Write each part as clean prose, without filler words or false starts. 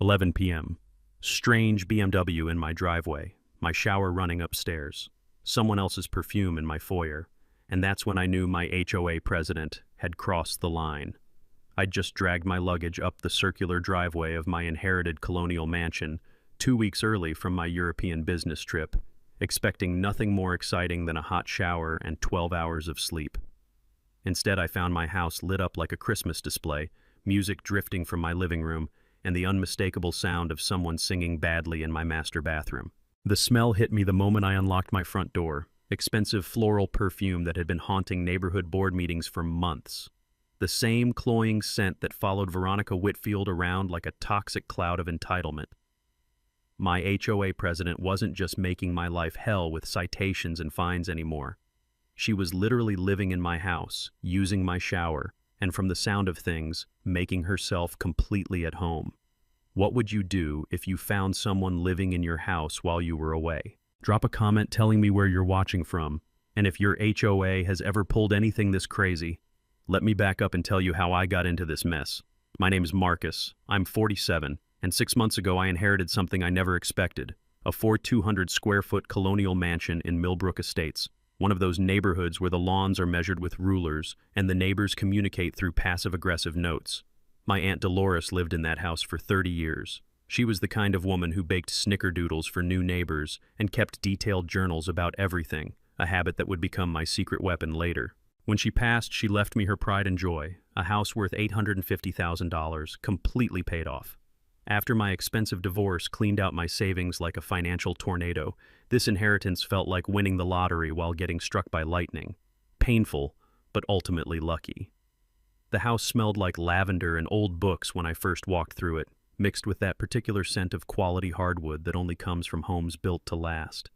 11 p.m. Strange BMW in my driveway, my shower running upstairs, someone else's perfume in my foyer, and that's when I knew my HOA president had crossed the line. I'd just dragged my luggage up the circular driveway of my inherited colonial mansion 2 weeks early from my European business trip, expecting nothing more exciting than a hot shower and 12 hours of sleep. Instead, I found my house lit up like a Christmas display, music drifting from my living room, and the unmistakable sound of someone singing badly in my master bathroom. The smell hit me the moment I unlocked my front door, expensive floral perfume that had been haunting neighborhood board meetings for months. The same cloying scent that followed Veronica Whitfield around like a toxic cloud of entitlement. My HOA president wasn't just making my life hell with citations and fines anymore. She was literally living in my house, using my shower, and from the sound of things, making herself completely at home. What would you do if you found someone living in your house while you were away? Drop a comment telling me where you're watching from, and if your HOA has ever pulled anything this crazy. Let me back up and tell you how I got into this mess. My name is Marcus, I'm 47, and 6 months ago I inherited something I never expected, a 200 square foot colonial mansion in Millbrook Estates, one of those neighborhoods where the lawns are measured with rulers and the neighbors communicate through passive-aggressive notes. My Aunt Dolores lived in that house for 30 years. She was the kind of woman who baked snickerdoodles for new neighbors and kept detailed journals about everything, a habit that would become my secret weapon later. When she passed, she left me her pride and joy, a house worth $850,000, completely paid off. After my expensive divorce cleaned out my savings like a financial tornado, this inheritance felt like winning the lottery while getting struck by lightning. Painful, but ultimately lucky. The house smelled like lavender and old books when I first walked through it, mixed with that particular scent of quality hardwood that only comes from homes built to last.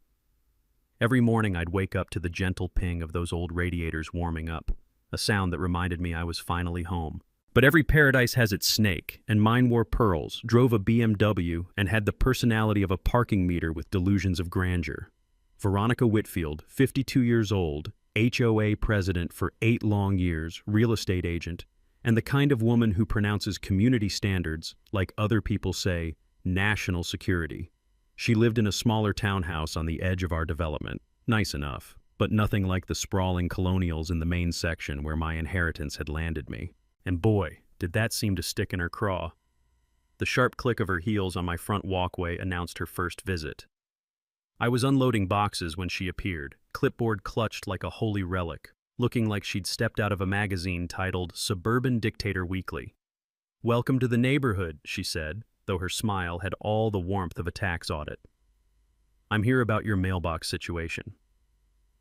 Every morning I'd wake up to the gentle ping of those old radiators warming up, a sound that reminded me I was finally home. But every paradise has its snake, and mine wore pearls, drove a BMW, and had the personality of a parking meter with delusions of grandeur. Veronica Whitfield, 52 years old, HOA president for 8 long years, real estate agent, and the kind of woman who pronounces community standards, like other people say, national security. She lived in a smaller townhouse on the edge of our development. Nice enough, but nothing like the sprawling colonials in the main section where my inheritance had landed me. And boy, did that seem to stick in her craw. The sharp click of her heels on my front walkway announced her first visit. I was unloading boxes when she appeared, clipboard clutched like a holy relic, looking like she'd stepped out of a magazine titled Suburban Dictator Weekly. "Welcome to the neighborhood," she said, though her smile had all the warmth of a tax audit. "I'm here about your mailbox situation."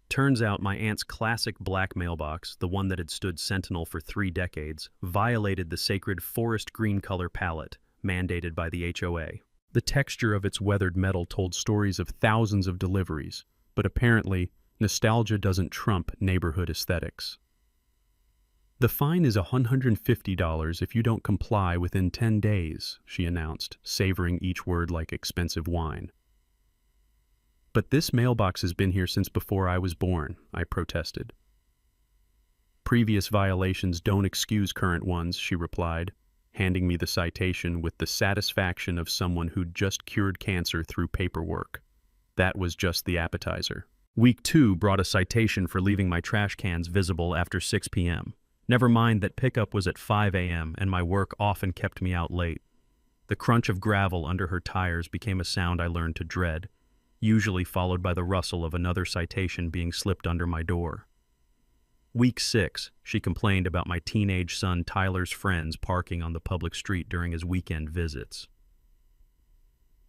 Turns out my aunt's classic black mailbox, the one that had stood sentinel for 3 decades, violated the sacred forest green color palette mandated by the HOA. The texture of its weathered metal told stories of thousands of deliveries, but apparently, nostalgia doesn't trump neighborhood aesthetics. "The fine is $150 if you don't comply within 10 days, she announced, savoring each word like expensive wine. "But this mailbox has been here since before I was born," I protested. "Previous violations don't excuse current ones," she replied, handing me the citation with the satisfaction of someone who'd just cured cancer through paperwork. That was just the appetizer. Week 2 brought a citation for leaving my trash cans visible after 6 p.m. Never mind that pickup was at 5 a.m. and my work often kept me out late. The crunch of gravel under her tires became a sound I learned to dread, usually followed by the rustle of another citation being slipped under my door. Week 6, she complained about my teenage son Tyler's friends parking on the public street during his weekend visits.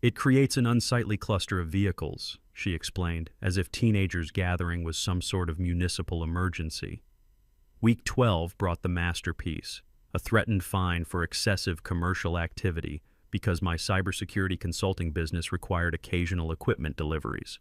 "It creates an unsightly cluster of vehicles," she explained, as if teenagers gathering was some sort of municipal emergency. Week 12 brought the masterpiece, a threatened fine for excessive commercial activity because my cybersecurity consulting business required occasional equipment deliveries.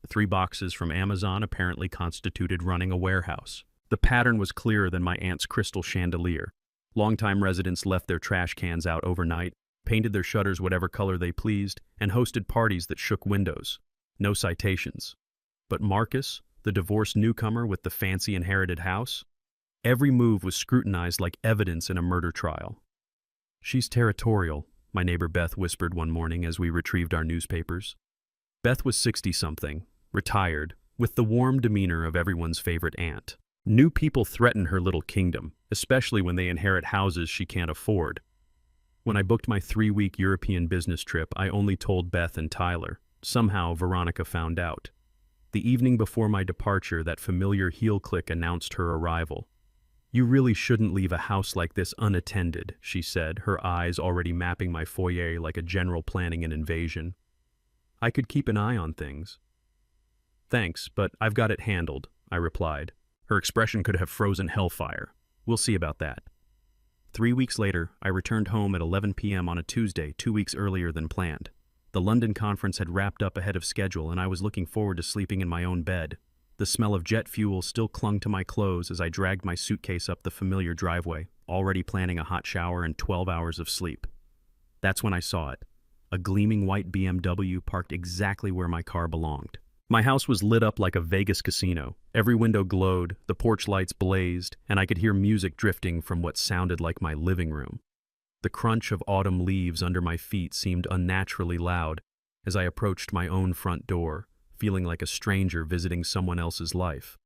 3 boxes from Amazon apparently constituted running a warehouse. The pattern was clearer than my aunt's crystal chandelier. Longtime residents left their trash cans out overnight, painted their shutters whatever color they pleased, and hosted parties that shook windows. No citations. But Marcus, the divorced newcomer with the fancy inherited house? Every move was scrutinized like evidence in a murder trial. "She's territorial," my neighbor Beth whispered one morning as we retrieved our newspapers. Beth was 60-something, retired, with the warm demeanor of everyone's favorite aunt. New people threaten her little kingdom, especially when they inherit houses she can't afford. When I booked my 3-week European business trip, I only told Beth and Tyler. Somehow, Veronica found out. The evening before my departure, that familiar heel click announced her arrival. "You really shouldn't leave a house like this unattended," she said, her eyes already mapping my foyer like a general planning an invasion. "I could keep an eye on things." "Thanks, but I've got it handled," I replied. Her expression could have frozen hellfire. "We'll see about that." 3 weeks later, I returned home at 11 p.m. on a Tuesday, 2 weeks earlier than planned. The London conference had wrapped up ahead of schedule, and I was looking forward to sleeping in my own bed. The smell of jet fuel still clung to my clothes as I dragged my suitcase up the familiar driveway, already planning a hot shower and 12 hours of sleep. That's when I saw it. A gleaming white BMW parked exactly where my car belonged. My house was lit up like a Vegas casino. Every window glowed, the porch lights blazed, and I could hear music drifting from what sounded like my living room. The crunch of autumn leaves under my feet seemed unnaturally loud as I approached my own front door, feeling like a stranger visiting someone else's life.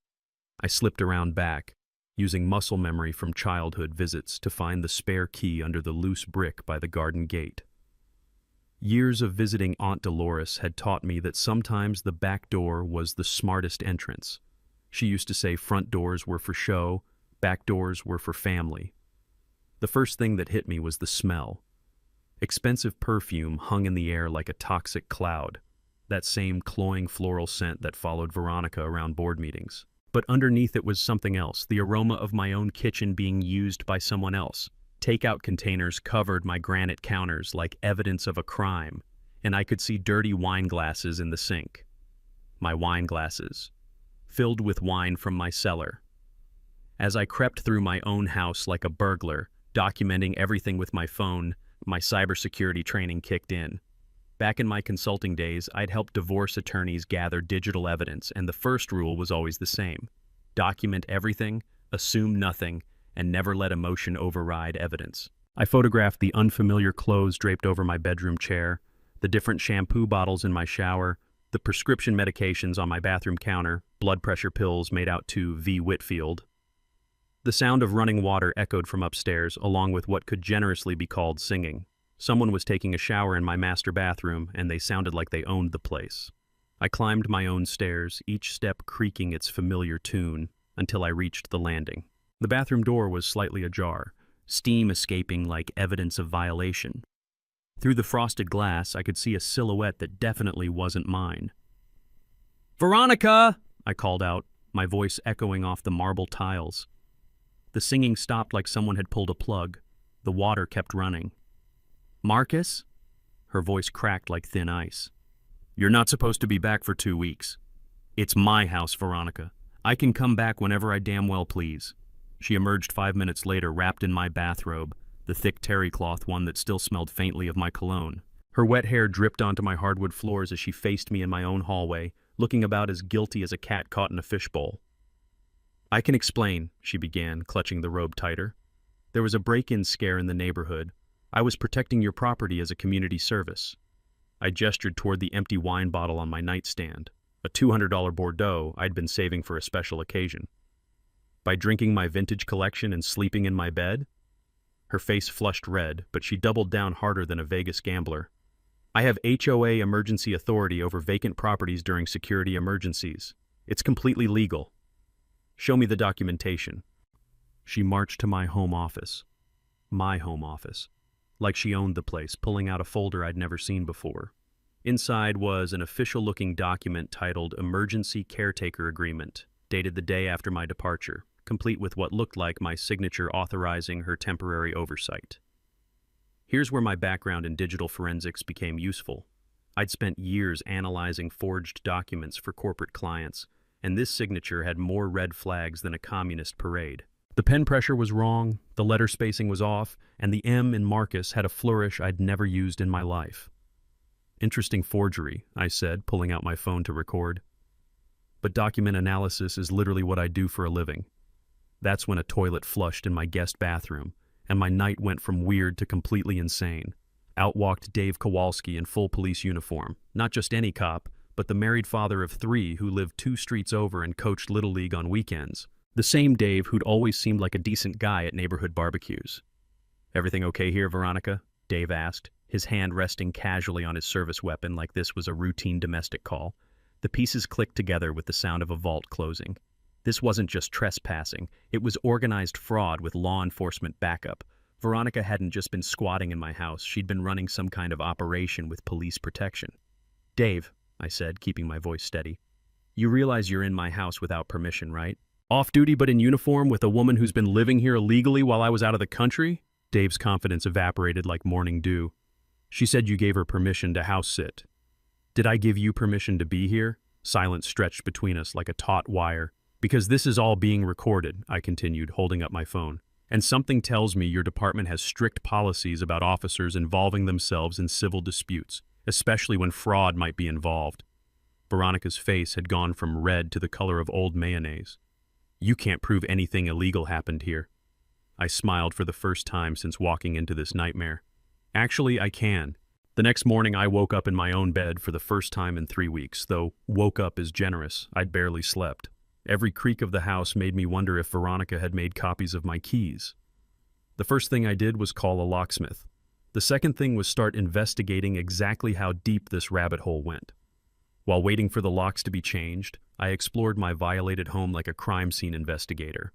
I slipped around back, using muscle memory from childhood visits to find the spare key under the loose brick by the garden gate. Years of visiting Aunt Dolores had taught me that sometimes the back door was the smartest entrance. She used to say front doors were for show, back doors were for family. The first thing that hit me was the smell. Expensive perfume hung in the air like a toxic cloud, that same cloying floral scent that followed Veronica around board meetings. But underneath it was something else, the aroma of my own kitchen being used by someone else. Takeout containers covered my granite counters like evidence of a crime, and I could see dirty wine glasses in the sink. My wine glasses, filled with wine from my cellar. As I crept through my own house like a burglar, documenting everything with my phone, my cybersecurity training kicked in. Back in my consulting days, I'd helped divorce attorneys gather digital evidence, and the first rule was always the same. Document everything, assume nothing, and never let emotion override evidence. I photographed the unfamiliar clothes draped over my bedroom chair, the different shampoo bottles in my shower, the prescription medications on my bathroom counter, blood pressure pills made out to V. Whitfield. The sound of running water echoed from upstairs, along with what could generously be called singing. Someone was taking a shower in my master bathroom, and they sounded like they owned the place. I climbed my own stairs, each step creaking its familiar tune, until I reached the landing. The bathroom door was slightly ajar, steam escaping like evidence of violation. Through the frosted glass, I could see a silhouette that definitely wasn't mine. "Veronica!" I called out, my voice echoing off the marble tiles. The singing stopped like someone had pulled a plug. The water kept running. "Marcus?" Her voice cracked like thin ice. "You're not supposed to be back for 2 weeks. It's my house, Veronica. I can come back whenever I damn well please." She emerged 5 minutes later, wrapped in my bathrobe, the thick terry cloth one that still smelled faintly of my cologne. Her wet hair dripped onto my hardwood floors as she faced me in my own hallway, looking about as guilty as a cat caught in a fishbowl. "I can explain," she began, clutching the robe tighter. "There was a break-in scare in the neighborhood. I was protecting your property as a community service." I gestured toward the empty wine bottle on my nightstand, a $200 Bordeaux I'd been saving for a special occasion. "By drinking my vintage collection and sleeping in my bed?" Her face flushed red, but she doubled down harder than a Vegas gambler. "I have HOA emergency authority over vacant properties during security emergencies. It's completely legal. Show me the documentation." She marched to my home office. My home office. Like she owned the place, pulling out a folder I'd never seen before. Inside was an official-looking document titled Emergency Caretaker Agreement, dated the day after my departure, complete with what looked like my signature authorizing her temporary oversight. Here's where my background in digital forensics became useful. I'd spent years analyzing forged documents for corporate clients, and this signature had more red flags than a communist parade. The pen pressure was wrong, the letter spacing was off, and the M in Marcus had a flourish I'd never used in my life. "Interesting forgery," I said, pulling out my phone to record. "But document analysis is literally what I do for a living." That's when a toilet flushed in my guest bathroom, and my night went from weird to completely insane. Out walked Dave Kowalski in full police uniform. Not just any cop, but the married father of 3 who lived 2 streets over and coached Little League on weekends. The same Dave who'd always seemed like a decent guy at neighborhood barbecues. "Everything okay here, Veronica?" Dave asked, his hand resting casually on his service weapon like this was a routine domestic call. The pieces clicked together with the sound of a vault closing. This wasn't just trespassing, it was organized fraud with law enforcement backup. Veronica hadn't just been squatting in my house, she'd been running some kind of operation with police protection. "Dave," I said, keeping my voice steady, "you realize you're in my house without permission, right? Off duty but in uniform with a woman who's been living here illegally while I was out of the country?" Dave's confidence evaporated like morning dew. "She said you gave her permission to house sit." "Did I give you permission to be here?" Silence stretched between us like a taut wire. "Because this is all being recorded," I continued, holding up my phone. "And something tells me your department has strict policies about officers involving themselves in civil disputes, especially when fraud might be involved." Veronica's face had gone from red to the color of old mayonnaise. "You can't prove anything illegal happened here." I smiled for the first time since walking into this nightmare. "Actually, I can." The next morning I woke up in my own bed for the first time in 3 weeks, though woke up is generous, I'd barely slept. Every creak of the house made me wonder if Veronica had made copies of my keys. The first thing I did was call a locksmith. The second thing was start investigating exactly how deep this rabbit hole went. While waiting for the locks to be changed, I explored my violated home like a crime scene investigator.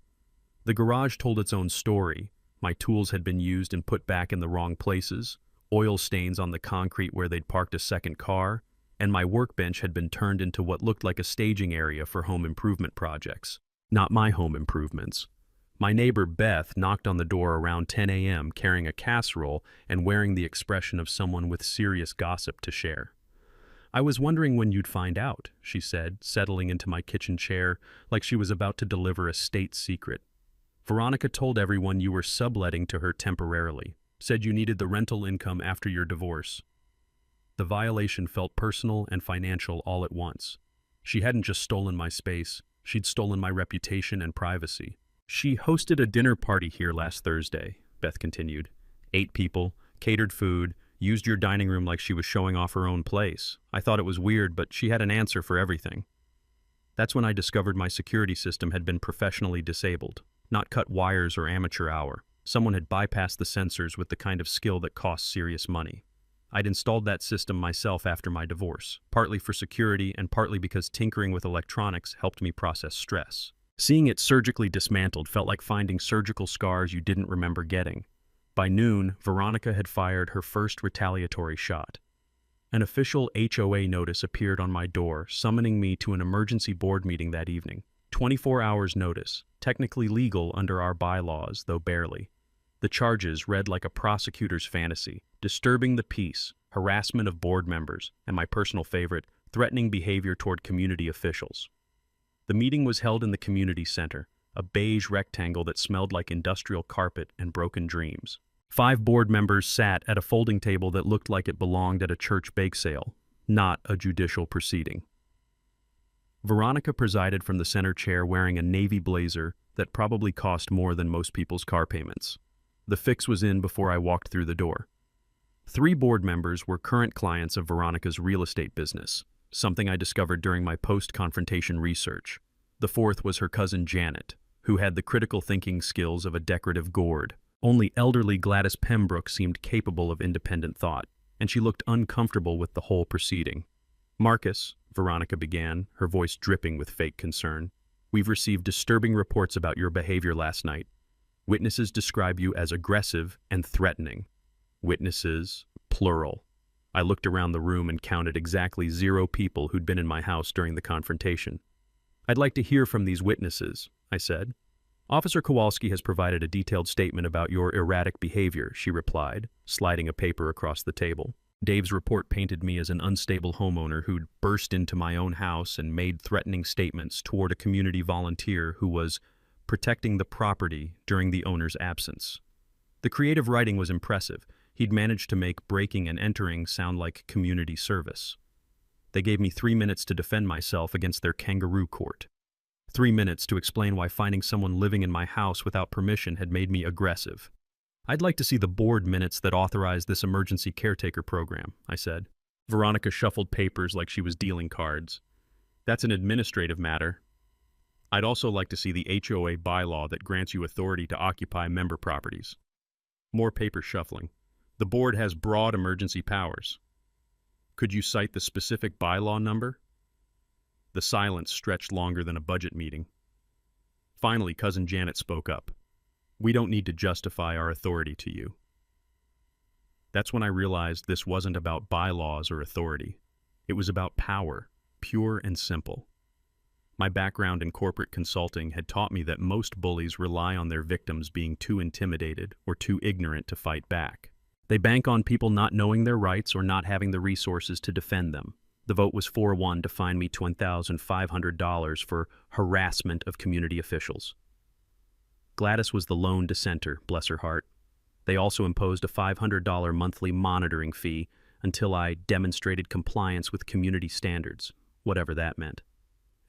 The garage told its own story. My tools had been used and put back in the wrong places, oil stains on the concrete where they'd parked a second car, and my workbench had been turned into what looked like a staging area for home improvement projects. Not my home improvements. My neighbor Beth knocked on the door around 10 a.m. carrying a casserole and wearing the expression of someone with serious gossip to share. "I was wondering when you'd find out," she said, settling into my kitchen chair like she was about to deliver a state secret. "Veronica told everyone you were subletting to her temporarily, said you needed the rental income after your divorce." The violation felt personal and financial all at once. She hadn't just stolen my space, she'd stolen my reputation and privacy. "She hosted a dinner party here last Thursday," Beth continued. 8 people, catered food, used your dining room like she was showing off her own place. I thought it was weird, but she had an answer for everything. That's when I discovered my security system had been professionally disabled. Not cut wires or amateur hour. Someone had bypassed the sensors with the kind of skill that costs serious money. I'd installed that system myself after my divorce, partly for security and partly because tinkering with electronics helped me process stress. Seeing it surgically dismantled felt like finding surgical scars you didn't remember getting. By noon, Veronica had fired her first retaliatory shot. An official HOA notice appeared on my door, summoning me to an emergency board meeting that evening. 24 hours notice, technically legal under our bylaws, though barely. The charges read like a prosecutor's fantasy: disturbing the peace, harassment of board members, and my personal favorite, threatening behavior toward community officials. The meeting was held in the community center, a beige rectangle that smelled like industrial carpet and broken dreams. 5 board members sat at a folding table that looked like it belonged at a church bake sale, not a judicial proceeding. Veronica presided from the center chair wearing a navy blazer that probably cost more than most people's car payments. The fix was in before I walked through the door. 3 board members were current clients of Veronica's real estate business, something I discovered during my post-confrontation research. The 4th was her cousin Janet, who had the critical thinking skills of a decorative gourd. Only elderly Gladys Pembroke seemed capable of independent thought, and she looked uncomfortable with the whole proceeding. "Marcus," Veronica began, her voice dripping with fake concern, "we've received disturbing reports about your behavior last night. Witnesses describe you as aggressive and threatening. Witnesses, plural." I looked around the room and counted exactly 0 people who'd been in my house during the confrontation. "I'd like to hear from these witnesses," I said. "Officer Kowalski has provided a detailed statement about your erratic behavior," she replied, sliding a paper across the table. Dave's report painted me as an unstable homeowner who'd burst into my own house and made threatening statements toward a community volunteer who was protecting the property during the owner's absence. The creative writing was impressive. He'd managed to make breaking and entering sound like community service. They gave me 3 minutes to defend myself against their kangaroo court. 3 minutes to explain why finding someone living in my house without permission had made me aggressive. I'd like to see the board minutes that authorize this emergency caretaker program, I said. Veronica shuffled papers like she was dealing cards. That's an administrative matter. I'd also like to see the HOA bylaw that grants you authority to occupy member properties. More paper shuffling. The board has broad emergency powers. Could you cite the specific bylaw number? The silence stretched longer than a budget meeting. Finally, Cousin Janet spoke up. We don't need to justify our authority to you. That's when I realized this wasn't about bylaws or authority. It was about power, pure and simple. My background in corporate consulting had taught me that most bullies rely on their victims being too intimidated or too ignorant to fight back. They bank on people not knowing their rights or not having the resources to defend them. The vote was 4-1 to fine me $10,500 for harassment of community officials. Gladys was the lone dissenter, bless her heart. They also imposed a $500 monthly monitoring fee until I demonstrated compliance with community standards, whatever that meant.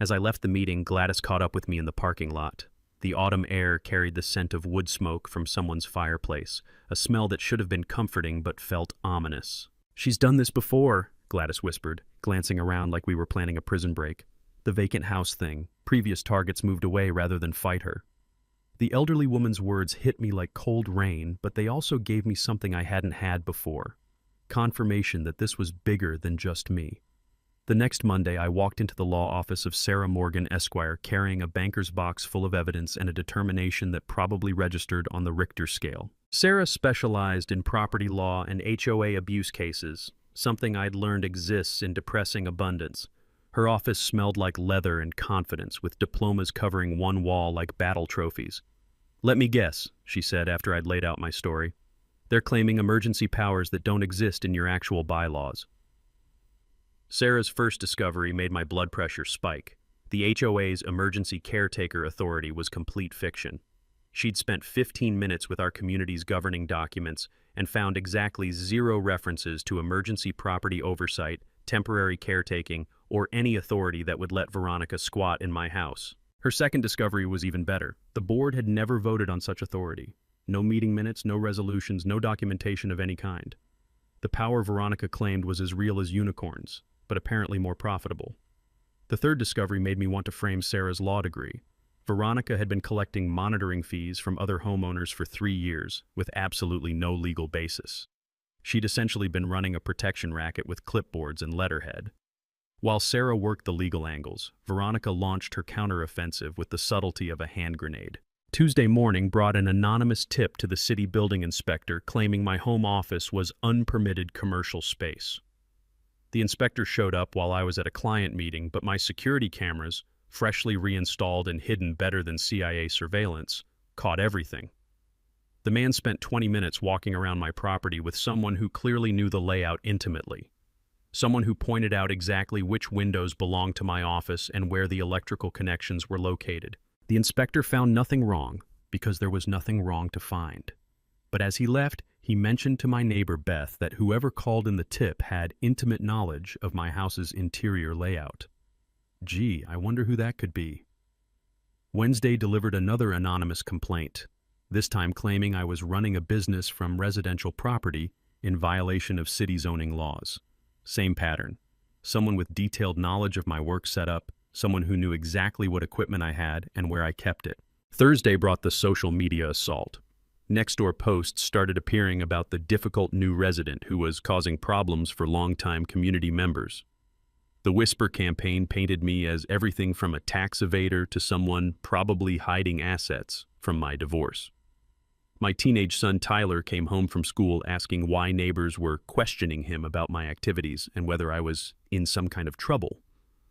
As I left the meeting, Gladys caught up with me in the parking lot. The autumn air carried the scent of wood smoke from someone's fireplace, a smell that should have been comforting but felt ominous. She's done this before, Gladys whispered, glancing around like we were planning a prison break. The vacant house thing. Previous targets moved away rather than fight her. The elderly woman's words hit me like cold rain, but they also gave me something I hadn't had before. Confirmation that this was bigger than just me. The next Monday, I walked into the law office of Sarah Morgan, Esquire, carrying a banker's box full of evidence and a determination that probably registered on the Richter scale. Sarah specialized in property law and HOA abuse cases, something I'd learned exists in depressing abundance. Her office smelled like leather and confidence, with diplomas covering one wall like battle trophies. "Let me guess," she said after I'd laid out my story. "They're claiming emergency powers that don't exist in your actual bylaws." Sarah's first discovery made my blood pressure spike. The HOA's emergency caretaker authority was complete fiction. She'd spent 15 minutes with our community's governing documents and found exactly 0 references to emergency property oversight, temporary caretaking, or any authority that would let Veronica squat in my house. Her second discovery was even better. The board had never voted on such authority. No meeting minutes, no resolutions, no documentation of any kind. The power Veronica claimed was as real as unicorns, but apparently more profitable. The third discovery made me want to frame Sarah's law degree. Veronica had been collecting monitoring fees from other homeowners for 3 years, with absolutely no legal basis. She'd essentially been running a protection racket with clipboards and letterhead. While Sarah worked the legal angles, Veronica launched her counteroffensive with the subtlety of a hand grenade. Tuesday morning brought an anonymous tip to the city building inspector claiming my home office was unpermitted commercial space. The inspector showed up while I was at a client meeting, but my security cameras, freshly reinstalled and hidden better than CIA surveillance, caught everything. The man spent 20 minutes walking around my property with someone who clearly knew the layout intimately. Someone who pointed out exactly which windows belonged to my office and where the electrical connections were located. The inspector found nothing wrong, because there was nothing wrong to find. But as he left, he mentioned to my neighbor Beth that whoever called in the tip had intimate knowledge of my house's interior layout. Gee, I wonder who that could be. Wednesday delivered another anonymous complaint, this time claiming I was running a business from residential property in violation of city zoning laws. Same pattern. Someone with detailed knowledge of my work setup, someone who knew exactly what equipment I had and where I kept it. Thursday brought the social media assault. Nextdoor posts started appearing about the difficult new resident who was causing problems for longtime community members. The Whisper campaign painted me as everything from a tax evader to someone probably hiding assets from my divorce. My teenage son Tyler came home from school asking why neighbors were questioning him about my activities and whether I was in some kind of trouble.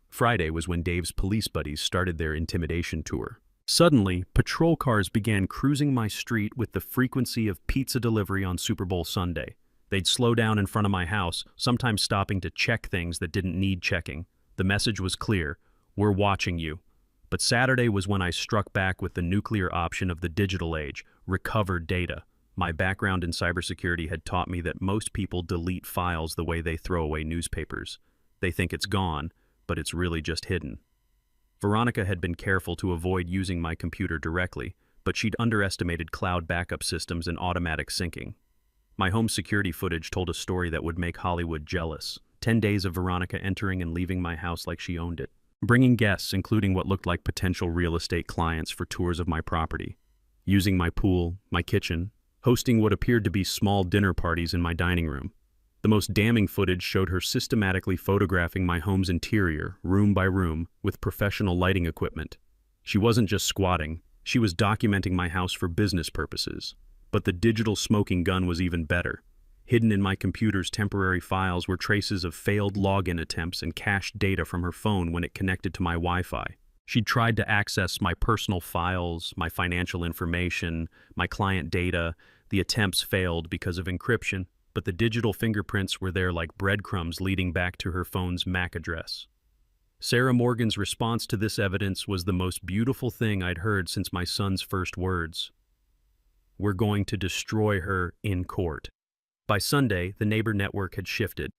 Friday was when Dave's police buddies started their intimidation tour. Suddenly, patrol cars began cruising my street with the frequency of pizza delivery on Super Bowl Sunday. They'd slow down in front of my house, sometimes stopping to check things that didn't need checking. The message was clear: we're watching you. But Saturday was when I struck back with the nuclear option of the digital age: recovered data. My background in cybersecurity had taught me that most people delete files the way they throw away newspapers. They think it's gone, but it's really just hidden. Veronica had been careful to avoid using my computer directly, but she'd underestimated cloud backup systems and automatic syncing. My home security footage told a story that would make Hollywood jealous. 10 days of Veronica entering and leaving my house like she owned it. Bringing guests, including what looked like potential real estate clients, for tours of my property. Using my pool, my kitchen, hosting what appeared to be small dinner parties in my dining room. The most damning footage showed her systematically photographing my home's interior, room by room, with professional lighting equipment. She wasn't just squatting, she was documenting my house for business purposes. But the digital smoking gun was even better. Hidden in my computer's temporary files were traces of failed login attempts and cached data from her phone when it connected to my Wi-Fi. She'd tried to access my personal files, my financial information, my client data. The attempts failed because of encryption, but the digital fingerprints were there like breadcrumbs leading back to her phone's MAC address. Sarah Morgan's response to this evidence was the most beautiful thing I'd heard since my son's first words. "We're going to destroy her in court." By Sunday, the neighbor network had shifted.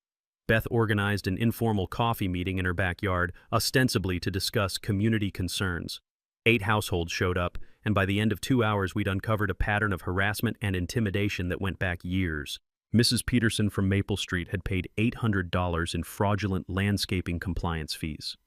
Beth organized an informal coffee meeting in her backyard, ostensibly to discuss community concerns. 8 households showed up, and by the end of 2 hours we'd uncovered a pattern of harassment and intimidation that went back years. Mrs. Peterson from Maple Street had paid $800 in fraudulent landscaping compliance fees.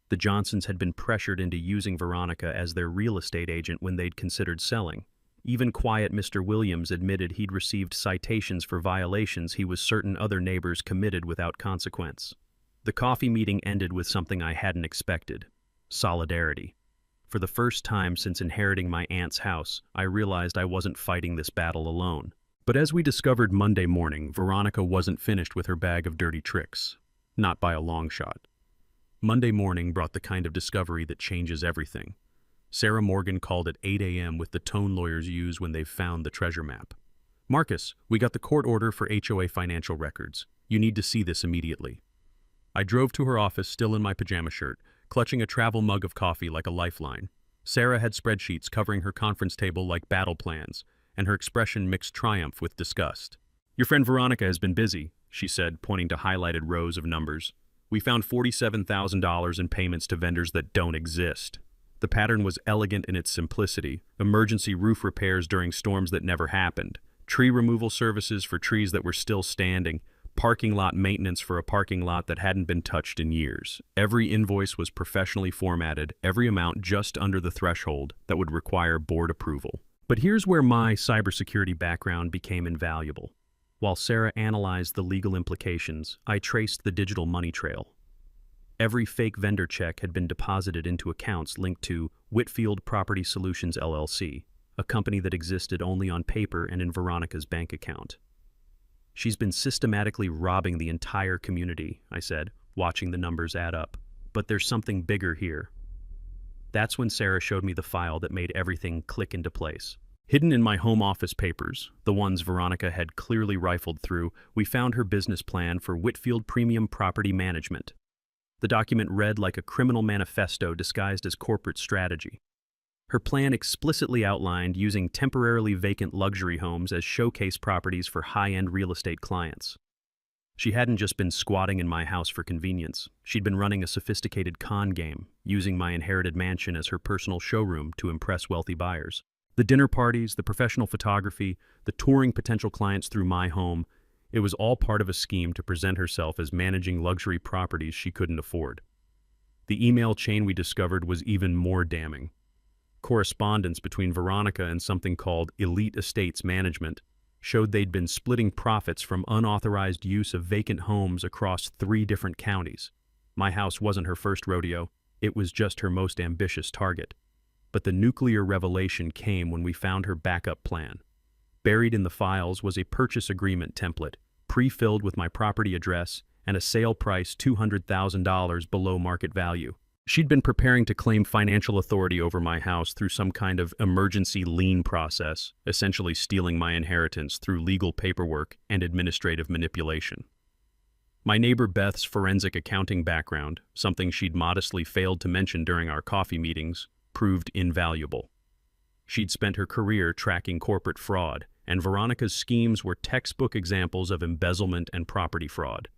The Johnsons had been pressured into using Veronica as their real estate agent when they'd considered selling. Even quiet Mr. Williams admitted he'd received citations for violations he was certain other neighbors committed without consequence. The coffee meeting ended with something I hadn't expected: solidarity. For the first time since inheriting my aunt's house, I realized I wasn't fighting this battle alone. But as we discovered Monday morning, Veronica wasn't finished with her bag of dirty tricks. Not by a long shot. Monday morning brought the kind of discovery that changes everything. Sarah Morgan called at 8 a.m. with the tone lawyers use when they've found the treasure map. "Marcus, we got the court order for HOA financial records. You need to see this immediately." I drove to her office still in my pajama shirt, clutching a travel mug of coffee like a lifeline. Sarah had spreadsheets covering her conference table like battle plans, and her expression mixed triumph with disgust. "Your friend Veronica has been busy," she said, pointing to highlighted rows of numbers. "We found $47,000 in payments to vendors that don't exist." The pattern was elegant in its simplicity: emergency roof repairs during storms that never happened, tree removal services for trees that were still standing, parking lot maintenance for a parking lot that hadn't been touched in years. Every invoice was professionally formatted, every amount just under the threshold that would require board approval. But here's where my cybersecurity background became invaluable. While Sarah analyzed the legal implications, I traced the digital money trail. Every fake vendor check had been deposited into accounts linked to Whitfield Property Solutions LLC, a company that existed only on paper and in Veronica's bank account. "She's been systematically robbing the entire community," I said, watching the numbers add up. "But there's something bigger here." That's when Sarah showed me the file that made everything click into place. Hidden in my home office papers, the ones Veronica had clearly rifled through, we found her business plan for Whitfield Premium Property Management. The document read like a criminal manifesto disguised as corporate strategy. Her plan explicitly outlined using temporarily vacant luxury homes as showcase properties for high-end real estate clients. She hadn't just been squatting in my house for convenience. She'd been running a sophisticated con game, using my inherited mansion as her personal showroom to impress wealthy buyers. The dinner parties, the professional photography, the touring potential clients through my home, it was all part of a scheme to present herself as managing luxury properties she couldn't afford. The email chain we discovered was even more damning. Correspondence between Veronica and something called Elite Estates Management showed they'd been splitting profits from unauthorized use of vacant homes across 3 different counties. My house wasn't her first rodeo, it was just her most ambitious target. But the nuclear revelation came when we found her backup plan. Buried in the files was a purchase agreement template, pre-filled with my property address and a sale price $200,000 below market value. She'd been preparing to claim financial authority over my house through some kind of emergency lien process, essentially stealing my inheritance through legal paperwork and administrative manipulation. My neighbor Beth's forensic accounting background, something she'd modestly failed to mention during our coffee meetings, proved invaluable. She'd spent her career tracking corporate fraud, and Veronica's schemes were textbook examples of embezzlement and property fraud.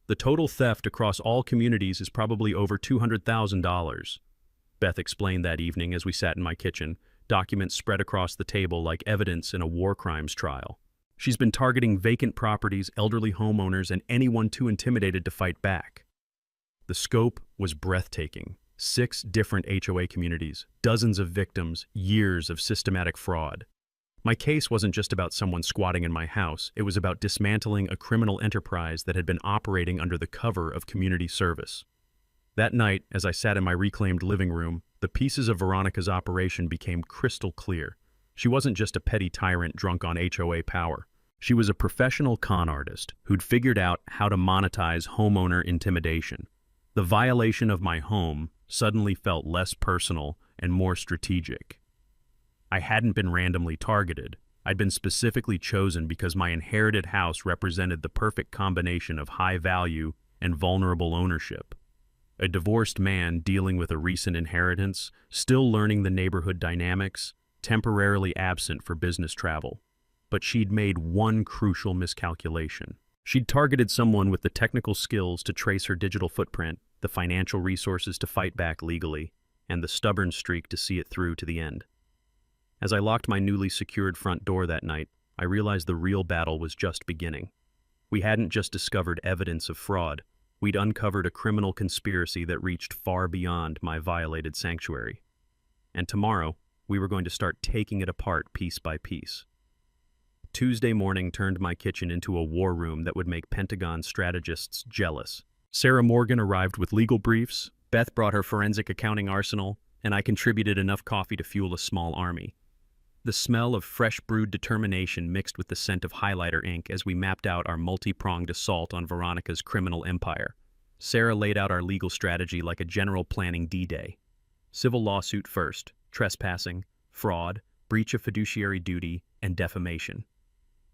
"The total theft across all communities is probably over $200,000, Beth explained that evening as we sat in my kitchen, documents spread across the table like evidence in a war crimes trial. She's been targeting vacant properties, elderly homeowners, and anyone too intimidated to fight back. The scope was breathtaking. 6 different HOA communities, dozens of victims, years of systematic fraud. My case wasn't just about someone squatting in my house, it was about dismantling a criminal enterprise that had been operating under the cover of community service. That night, as I sat in my reclaimed living room, the pieces of Veronica's operation became crystal clear. She wasn't just a petty tyrant drunk on HOA power. She was a professional con artist who'd figured out how to monetize homeowner intimidation. The violation of my home suddenly felt less personal and more strategic. I hadn't been randomly targeted. I'd been specifically chosen because my inherited house represented the perfect combination of high value and vulnerable ownership. A divorced man dealing with a recent inheritance, still learning the neighborhood dynamics, temporarily absent for business travel. But she'd made one crucial miscalculation. She'd targeted someone with the technical skills to trace her digital footprint, the financial resources to fight back legally, and the stubborn streak to see it through to the end. As I locked my newly secured front door that night, I realized the real battle was just beginning. We hadn't just discovered evidence of fraud, we'd uncovered a criminal conspiracy that reached far beyond my violated sanctuary. And tomorrow, we were going to start taking it apart piece by piece. Tuesday morning turned my kitchen into a war room that would make Pentagon strategists jealous. Sarah Morgan arrived with legal briefs, Beth brought her forensic accounting arsenal, and I contributed enough coffee to fuel a small army. The smell of fresh brewed determination mixed with the scent of highlighter ink as we mapped out our multi-pronged assault on Veronica's criminal empire. Sarah laid out our legal strategy like a general planning D-Day. Civil lawsuit first, trespassing, fraud, breach of fiduciary duty, and defamation.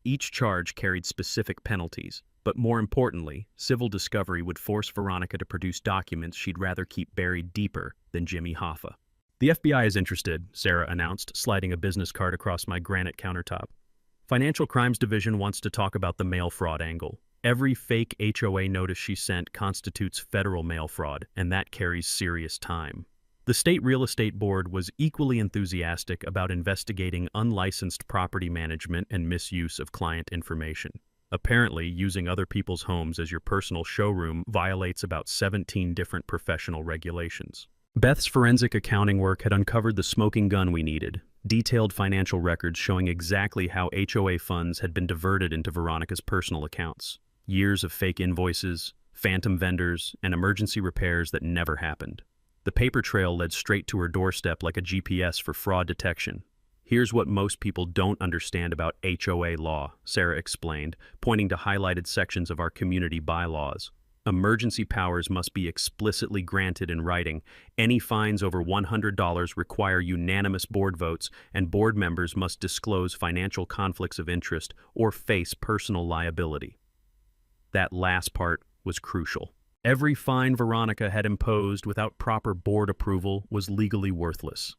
Each charge carried specific penalties, but more importantly, civil discovery would force Veronica to produce documents she'd rather keep buried deeper than Jimmy Hoffa. "The FBI is interested," Sarah announced, sliding a business card across my granite countertop. "Financial Crimes Division wants to talk about the mail fraud angle. Every fake HOA notice she sent constitutes federal mail fraud, and that carries serious time." The State Real Estate Board was equally enthusiastic about investigating unlicensed property management and misuse of client information. Apparently, using other people's homes as your personal showroom violates about 17 different professional regulations. Beth's forensic accounting work had uncovered the smoking gun we needed, detailed financial records showing exactly how HOA funds had been diverted into Veronica's personal accounts. Years of fake invoices, phantom vendors, and emergency repairs that never happened. The paper trail led straight to her doorstep like a GPS for fraud detection. "Here's what most people don't understand about HOA law," Sarah explained, pointing to highlighted sections of our community bylaws. "Emergency powers must be explicitly granted in writing. Any fines over $100 require unanimous board votes, and board members must disclose financial conflicts of interest or face personal liability." That last part was crucial. Every fine Veronica had imposed without proper board approval was legally worthless.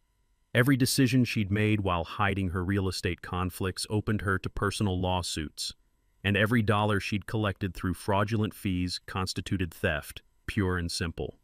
Every decision she'd made while hiding her real estate conflicts opened her to personal lawsuits. And every dollar she'd collected through fraudulent fees constituted theft, pure and simple.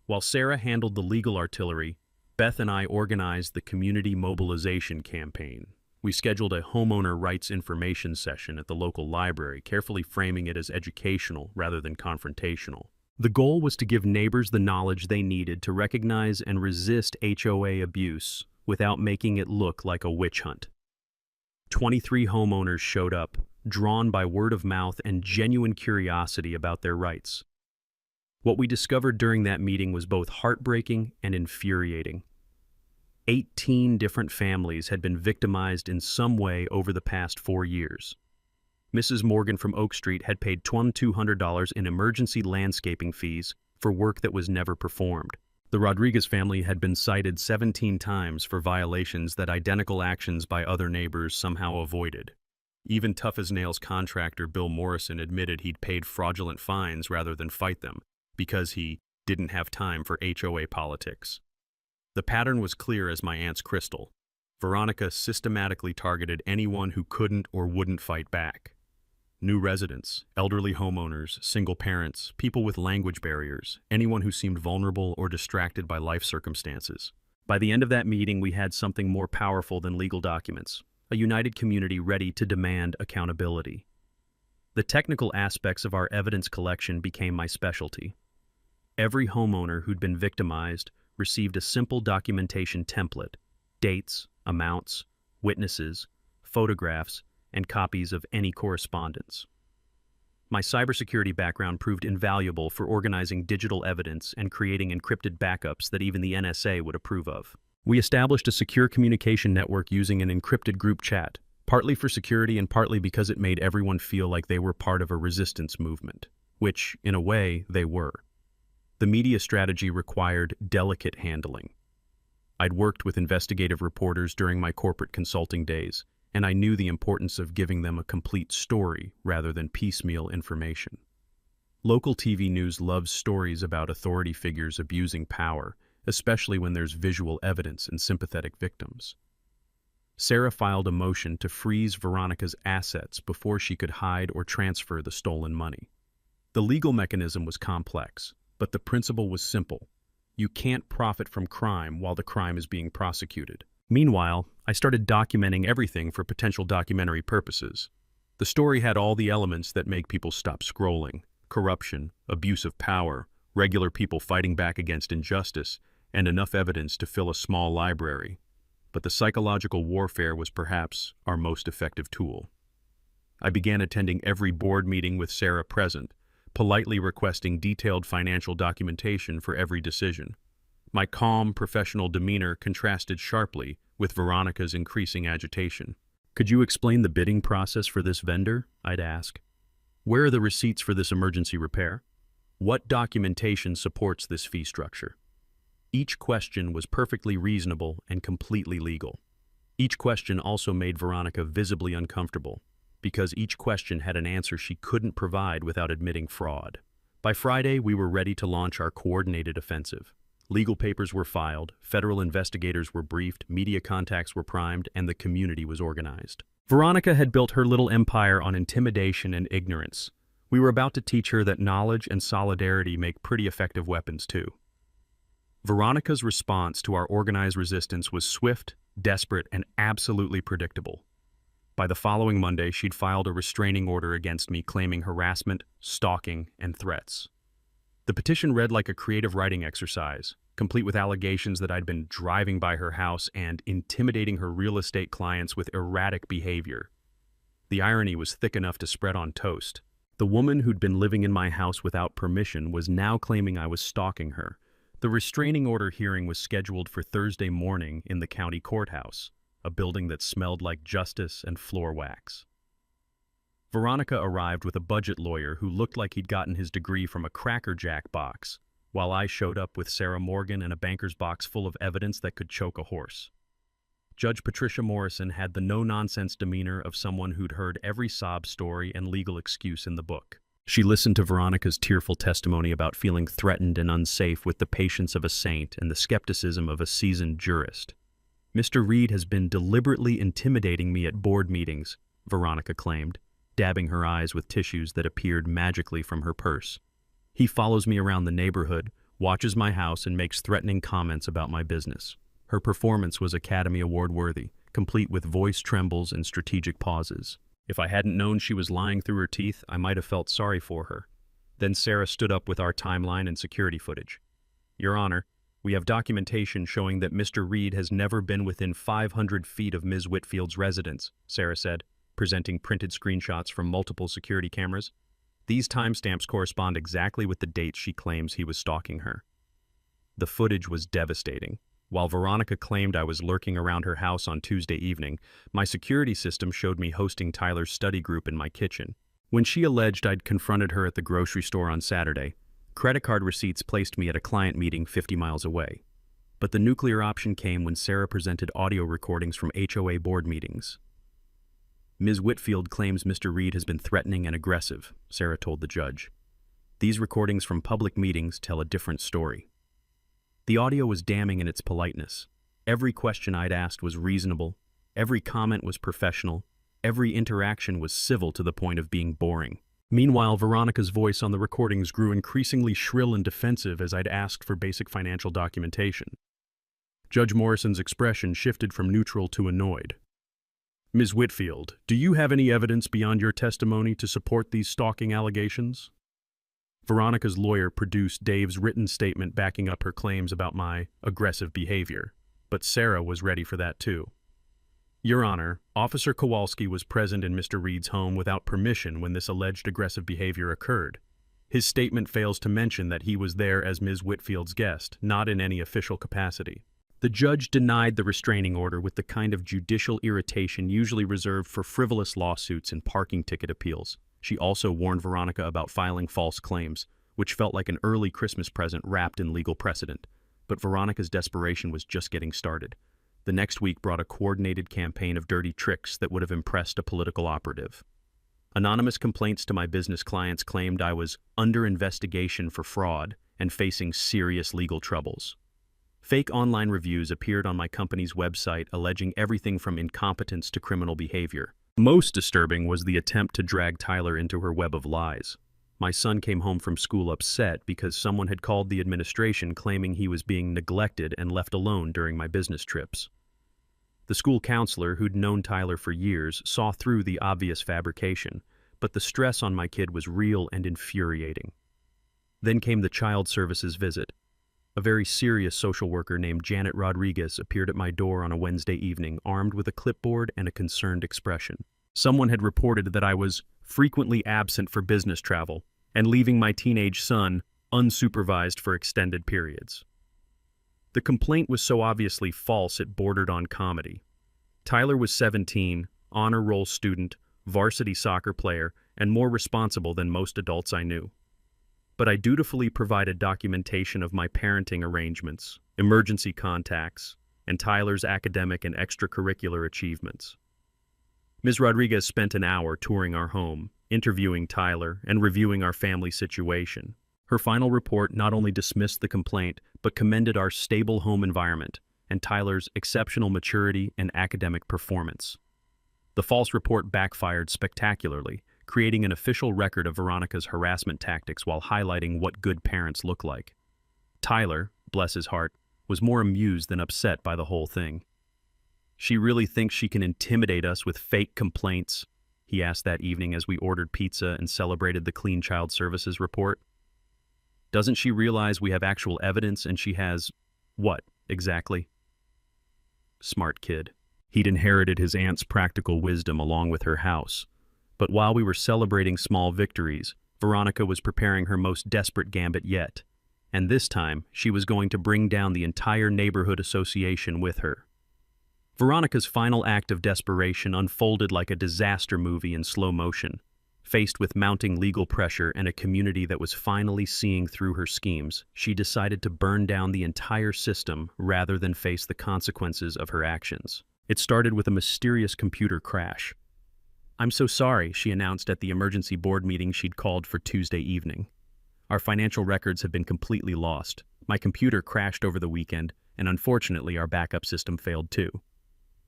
While Sarah handled the legal artillery, Beth and I organized the community mobilization campaign. We scheduled a homeowner rights information session at the local library, carefully framing it as educational rather than confrontational. The goal was to give neighbors the knowledge they needed to recognize and resist HOA abuse without making it look like a witch hunt. 23 homeowners showed up, drawn by word of mouth and genuine curiosity about their rights. What we discovered during that meeting was both heartbreaking and infuriating. 18 different families had been victimized in some way over the past 4 years. Mrs. Morgan from Oak Street had paid $2,200 in emergency landscaping fees for work that was never performed. The Rodriguez family had been cited 17 times for violations that identical actions by other neighbors somehow avoided. Even tough-as-nails contractor Bill Morrison admitted he'd paid fraudulent fines rather than fight them because he didn't have time for HOA politics. The pattern was clear as my aunt's crystal. Veronica systematically targeted anyone who couldn't or wouldn't fight back. New residents, elderly homeowners, single parents, people with language barriers, anyone who seemed vulnerable or distracted by life circumstances. By the end of that meeting, we had something more powerful than legal documents, a united community ready to demand accountability. The technical aspects of our evidence collection became my specialty. Every homeowner who'd been victimized received a simple documentation template: dates, amounts, witnesses, photographs, and copies of any correspondence. My cybersecurity background proved invaluable for organizing digital evidence and creating encrypted backups that even the NSA would approve of. We established a secure communication network using an encrypted group chat, partly for security and partly because it made everyone feel like they were part of a resistance movement, which, in a way, they were. The media strategy required delicate handling. I'd worked with investigative reporters during my corporate consulting days, and I knew the importance of giving them a complete story rather than piecemeal information. Local TV news loves stories about authority figures abusing power, especially when there's visual evidence and sympathetic victims. Sarah filed a motion to freeze Veronica's assets before she could hide or transfer the stolen money. The legal mechanism was complex, but the principle was simple. You can't profit from crime while the crime is being prosecuted. Meanwhile, I started documenting everything for potential documentary purposes. The story had all the elements that make people stop scrolling: corruption, abuse of power, regular people fighting back against injustice, and enough evidence to fill a small library. But the psychological warfare was perhaps our most effective tool. I began attending every board meeting with Sarah present, politely requesting detailed financial documentation for every decision. My calm, professional demeanor contrasted sharply with Veronica's increasing agitation. "Could you explain the bidding process for this vendor?" I'd ask. "Where are the receipts for this emergency repair? What documentation supports this fee structure?" Each question was perfectly reasonable and completely legal. Each question also made Veronica visibly uncomfortable, because each question had an answer she couldn't provide without admitting fraud. By Friday, we were ready to launch our coordinated offensive. Legal papers were filed, federal investigators were briefed, media contacts were primed, and the community was organized. Veronica had built her little empire on intimidation and ignorance. We were about to teach her that knowledge and solidarity make pretty effective weapons too. Veronica's response to our organized resistance was swift, desperate, and absolutely predictable. By the following Monday, she'd filed a restraining order against me claiming harassment, stalking, and threats. The petition read like a creative writing exercise, complete with allegations that I'd been driving by her house and intimidating her real estate clients with erratic behavior. The irony was thick enough to spread on toast. The woman who'd been living in my house without permission was now claiming I was stalking her. The restraining order hearing was scheduled for Thursday morning in the county courthouse, a building that smelled like justice and floor wax. Veronica arrived with a budget lawyer who looked like he'd gotten his degree from a Cracker Jack box, while I showed up with Sarah Morgan and a banker's box full of evidence that could choke a horse. Judge Patricia Morrison had the no-nonsense demeanor of someone who'd heard every sob story and legal excuse in the book. She listened to Veronica's tearful testimony about feeling threatened and unsafe with the patience of a saint and the skepticism of a seasoned jurist. "Mr. Reed has been deliberately intimidating me at board meetings," Veronica claimed, dabbing her eyes with tissues that appeared magically from her purse. "He follows me around the neighborhood, watches my house, and makes threatening comments about my business." Her performance was Academy Award worthy, complete with voice trembles and strategic pauses. If I hadn't known she was lying through her teeth, I might have felt sorry for her. Then Sarah stood up with our timeline and security footage. "Your Honor, we have documentation showing that Mr. Reed has never been within 500 feet of Ms. Whitfield's residence," Sarah said, presenting printed screenshots from multiple security cameras. "These timestamps correspond exactly with the dates she claims he was stalking her." The footage was devastating. While Veronica claimed I was lurking around her house on Tuesday evening, my security system showed me hosting Tyler's study group in my kitchen. When she alleged I'd confronted her at the grocery store on Saturday, credit card receipts placed me at a client meeting 50 miles away. But the nuclear option came when Sarah presented audio recordings from HOA board meetings. "Ms. Whitfield claims Mr. Reed has been threatening and aggressive," Sarah told the judge. "These recordings from public meetings tell a different story." The audio was damning in its politeness. Every question I'd asked was reasonable, every comment was professional, every interaction was civil to the point of being boring. Meanwhile, Veronica's voice on the recordings grew increasingly shrill and defensive as I'd asked for basic financial documentation. Judge Morrison's expression shifted from neutral to annoyed. Ms. Whitfield, do you have any evidence beyond your testimony to support these stalking allegations? Veronica's lawyer produced Dave's written statement backing up her claims about my aggressive behavior, but Sarah was ready for that too. Your Honor, Officer Kowalski was present in Mr. Reed's home without permission when this alleged aggressive behavior occurred. His statement fails to mention that he was there as Ms. Whitfield's guest, not in any official capacity. The judge denied the restraining order with the kind of judicial irritation usually reserved for frivolous lawsuits and parking ticket appeals. She also warned Veronica about filing false claims, which felt like an early Christmas present wrapped in legal precedent. But Veronica's desperation was just getting started. The next week brought a coordinated campaign of dirty tricks that would have impressed a political operative. Anonymous complaints to my business clients claimed I was under investigation for fraud and facing serious legal troubles. Fake online reviews appeared on my company's website alleging everything from incompetence to criminal behavior. Most disturbing was the attempt to drag Tyler into her web of lies. My son came home from school upset because someone had called the administration claiming he was being neglected and left alone during my business trips. The school counselor, who'd known Tyler for years, saw through the obvious fabrication, but the stress on my kid was real and infuriating. Then came the child services visit. A very serious social worker named Janet Rodriguez appeared at my door on a Wednesday evening, armed with a clipboard and a concerned expression. Someone had reported that I was frequently absent for business travel and leaving my teenage son unsupervised for extended periods. The complaint was so obviously false it bordered on comedy. Tyler was 17, honor roll student, varsity soccer player, and more responsible than most adults I knew. But I dutifully provided documentation of my parenting arrangements, emergency contacts, and Tyler's academic and extracurricular achievements. Ms. Rodriguez spent an hour touring our home, interviewing Tyler, and reviewing our family situation. Her final report not only dismissed the complaint, but commended our stable home environment and Tyler's exceptional maturity and academic performance. The false report backfired spectacularly, creating an official record of Veronica's harassment tactics while highlighting what good parents look like. Tyler, bless his heart, was more amused than upset by the whole thing. "She really thinks she can intimidate us with fake complaints?" he asked that evening as we ordered pizza and celebrated the clean child services report. "Doesn't she realize we have actual evidence and she has, what, exactly?" Smart kid. He'd inherited his aunt's practical wisdom along with her house. But while we were celebrating small victories, Veronica was preparing her most desperate gambit yet. And this time, she was going to bring down the entire neighborhood association with her. Veronica's final act of desperation unfolded like a disaster movie in slow motion. Faced with mounting legal pressure and a community that was finally seeing through her schemes, she decided to burn down the entire system rather than face the consequences of her actions. It started with a mysterious computer crash. "I'm so sorry," she announced at the emergency board meeting she'd called for Tuesday evening. "Our financial records have been completely lost. My computer crashed over the weekend, and unfortunately our backup system failed too."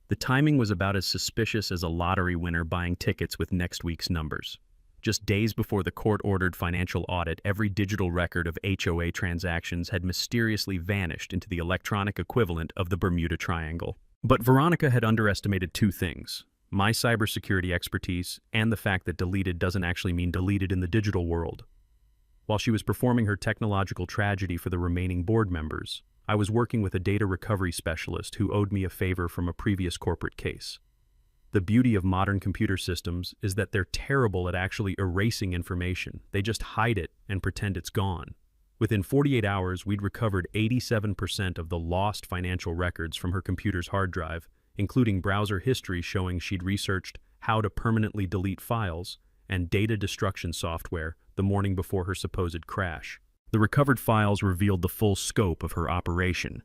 The timing was about as suspicious as a lottery winner buying tickets with next week's numbers. Just days before the court-ordered financial audit, every digital record of HOA transactions had mysteriously vanished into the electronic equivalent of the Bermuda Triangle. But Veronica had underestimated two things: my cybersecurity expertise and the fact that deleted doesn't actually mean deleted in the digital world. While she was performing her technological tragedy for the remaining board members, I was working with a data recovery specialist who owed me a favor from a previous corporate case. The beauty of modern computer systems is that they're terrible at actually erasing information. They just hide it and pretend it's gone. Within 48 hours, we'd recovered 87% of the lost financial records from her computer's hard drive, including browser history showing she'd researched how to permanently delete files and data destruction software the morning before her supposed crash. The recovered files revealed the full scope of her operation: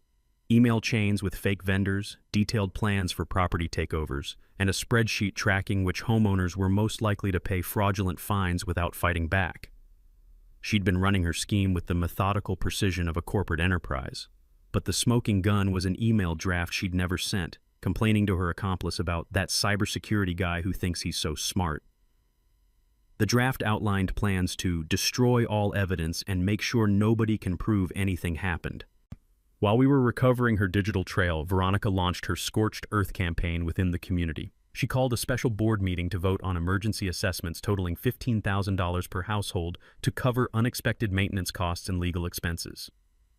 email chains with fake vendors, detailed plans for property takeovers, and a spreadsheet tracking which homeowners were most likely to pay fraudulent fines without fighting back. She'd been running her scheme with the methodical precision of a corporate enterprise, but the smoking gun was an email draft she'd never sent, complaining to her accomplice about that cybersecurity guy who thinks he's so smart. The draft outlined plans to destroy all evidence and make sure nobody can prove anything happened. While we were recovering her digital trail, Veronica launched her Scorched Earth campaign within the community. She called a special board meeting to vote on emergency assessments totaling $15,000 per household to cover unexpected maintenance costs and legal expenses.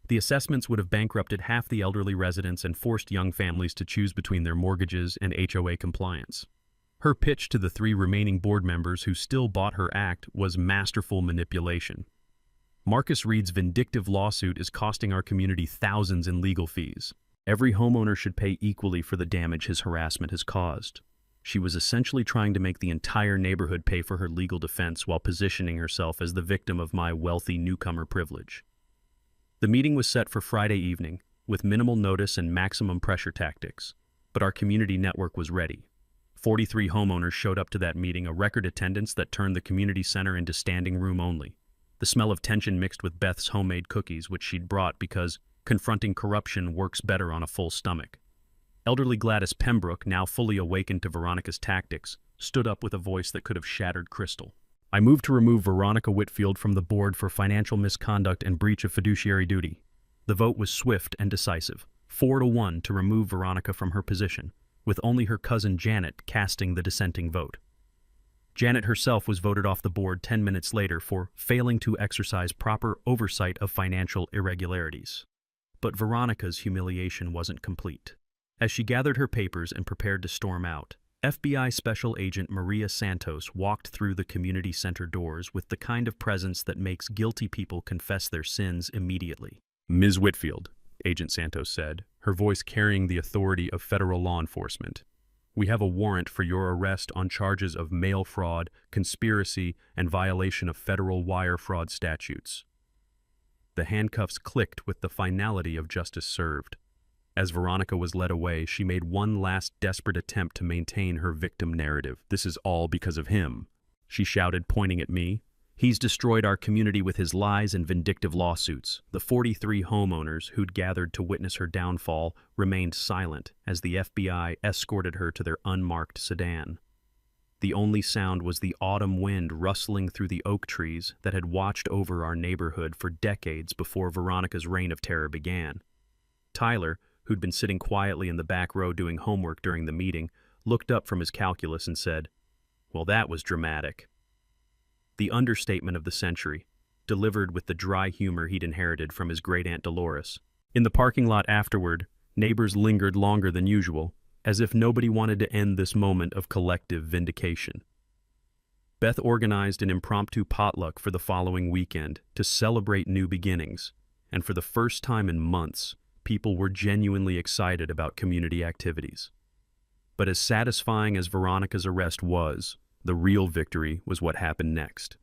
The assessments would have bankrupted half the elderly residents and forced young families to choose between their mortgages and HOA compliance. Her pitch to the 3 remaining board members who still bought her act was masterful manipulation. Marcus Reed's vindictive lawsuit is costing our community thousands in legal fees. Every homeowner should pay equally for the damage his harassment has caused. She was essentially trying to make the entire neighborhood pay for her legal defense while positioning herself as the victim of my wealthy newcomer privilege. The meeting was set for Friday evening, with minimal notice and maximum pressure tactics, but our community network was ready. 43 homeowners showed up to that meeting, a record attendance that turned the community center into standing room only. The smell of tension mixed with Beth's homemade cookies, which she'd brought because confronting corruption works better on a full stomach. Elderly Gladys Pembroke, now fully awakened to Veronica's tactics, stood up with a voice that could have shattered crystal. I moved to remove Veronica Whitfield from the board for financial misconduct and breach of fiduciary duty. The vote was swift and decisive, 4-1 to remove Veronica from her position, with only her cousin Janet casting the dissenting vote. Janet herself was voted off the board 10 minutes later for failing to exercise proper oversight of financial irregularities. But Veronica's humiliation wasn't complete. As she gathered her papers and prepared to storm out, FBI Special Agent Maria Santos walked through the community center doors with the kind of presence that makes guilty people confess their sins immediately. Ms. Whitfield, Agent Santos said, her voice carrying the authority of federal law enforcement. We have a warrant for your arrest on charges of mail fraud, conspiracy, and violation of federal wire fraud statutes. The handcuffs clicked with the finality of justice served. As Veronica was led away, she made one last desperate attempt to maintain her victim narrative. This is all because of him, she shouted, pointing at me. He's destroyed our community with his lies and vindictive lawsuits. The 43 homeowners who'd gathered to witness her downfall remained silent as the FBI escorted her to their unmarked sedan. The only sound was the autumn wind rustling through the oak trees that had watched over our neighborhood for decades before Veronica's reign of terror began. Tyler, who'd been sitting quietly in the back row doing homework during the meeting, looked up from his calculus and said, "Well, that was dramatic." The understatement of the century, delivered with the dry humor he'd inherited from his great-aunt Dolores. In the parking lot afterward, neighbors lingered longer than usual, as if nobody wanted to end this moment of collective vindication. Beth organized an impromptu potluck for the following weekend to celebrate new beginnings, and for the first time in months, people were genuinely excited about community activities. But as satisfying as Veronica's arrest was, the real victory was what happened next.